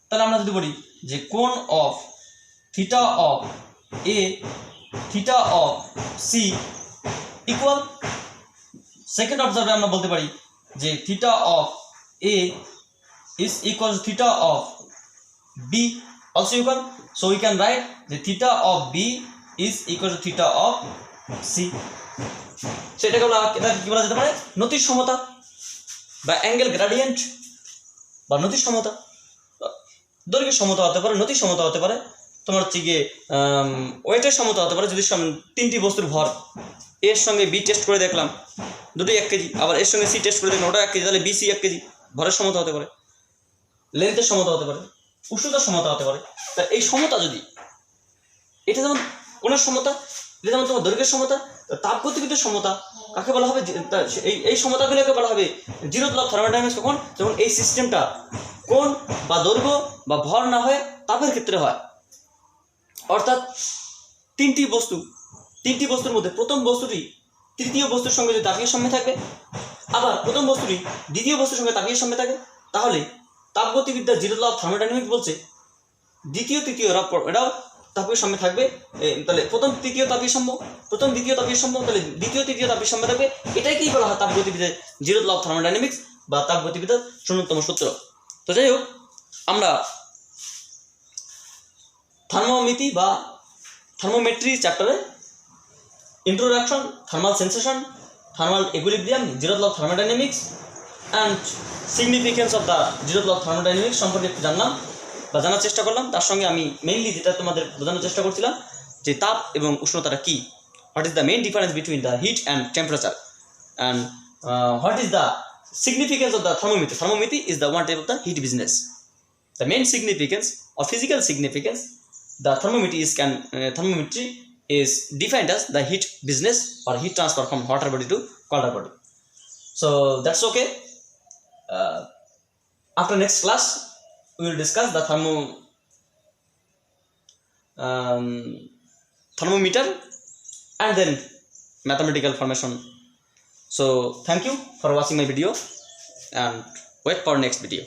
তাহলে আমরা যদি বলি যে কোণ of theta of A theta of C equal, second অবজার্ভে আমরা বলতে পারি যে theta of A is equal to theta of b also equal, so we can write the theta of b is equal to theta of c. সেটাকে কি বলা যেতে পারে? নতির সমতা বা অ্যাঙ্গেল গ্রেডিয়েন্ট বা নতির সমতা, দৈর্ঘ্যের সমতা হতে পারে, নতির সমতা হতে পারে, তোমার হচ্ছে গিয়ে ওয়েটের সমতা হতে পারে। যদি তিনটি বস্তুর ভর, এর সঙ্গে বি টেস্ট করে দেখলাম দুটোই 1 কেজি, আবার এর সঙ্গে সি টেস্ট করে দেখলাম ওটা 1 কেজি, তাহলে বি সি 1 কেজি, ভরের সমতা হতে পারে, লেন্থের সমতা হতে পারে, উষ্ণতার সমতা হতে পারে। তা এই সমতা যদি, এটা যেমন কোণের সমতা, এটা যেমন তোমার দৈর্ঘ্যের সমতা, তাপগতিবিদ্যার সমতা কাকে বলা হবে? এই সমতাগুলোকে বলা হবে জিরোথ ল অফ থার্মোডাইনামিক্স। কখন? যখন এই সিস্টেমটা কোণ বা দৈর্ঘ্য বা ভর না হয়ে তাপের ক্ষেত্রে হয়। অর্থাৎ তিনটি বস্তুর মধ্যে প্রথম বস্তুটি তৃতীয় বস্তুর সঙ্গে যদি তাপীয় সাম্যে থাকবে, আবার প্রথম বস্তুটি দ্বিতীয় বস্তুর সঙ্গে তাপীয় সাম্যে থাকে, তাহলে তাপগতিবিদ্যা জিরোথ ল অফ থার্মোডাইনামিক্স বলছে দ্বিতীয় তৃতীয় এটাও তাপীয় সাম্যে থাকবে। তাহলে প্রথম তৃতীয় তাপীয় সাম্য, প্রথম দ্বিতীয় তাপীয় সাম্য, তাহলে দ্বিতীয় তৃতীয় তাপীয় সাম্যে থাকবে। এটাকেই বলা হয় তাপগতিবিদ্যার জিরোথ ল অফ থার্মোডাইনামিক্স বা তাপগতিবিদ্যার শূন্যতম সূত্র। তো যাই হোক, আমরা থার্মোমিতি বা থার্মোমেট্রি চ্যাপ্টারে introduction, thermal sensation, thermal equilibrium, zeroth law of thermodynamics and significance of the zeroth law of thermodynamics সম্পর্কে একটু জানলাম বা জানার চেষ্টা করলাম। তার সঙ্গে আমি মেইনলি যেটা তোমাদের বোঝানোর চেষ্টা করছিলাম যে তাপ এবং উষ্ণতাটা কী, what is the main difference between the heat and temperature, and what is the significance of the thermometer. Thermometer is the one type of the heat business. The main significance or physical significance, the thermometry is defined as the heat business or heat transfer from hotter body to colder body. So that's okay. After next class, we will discuss the thermometer and then mathematical formation. So thank you for watching my video and wait for next video.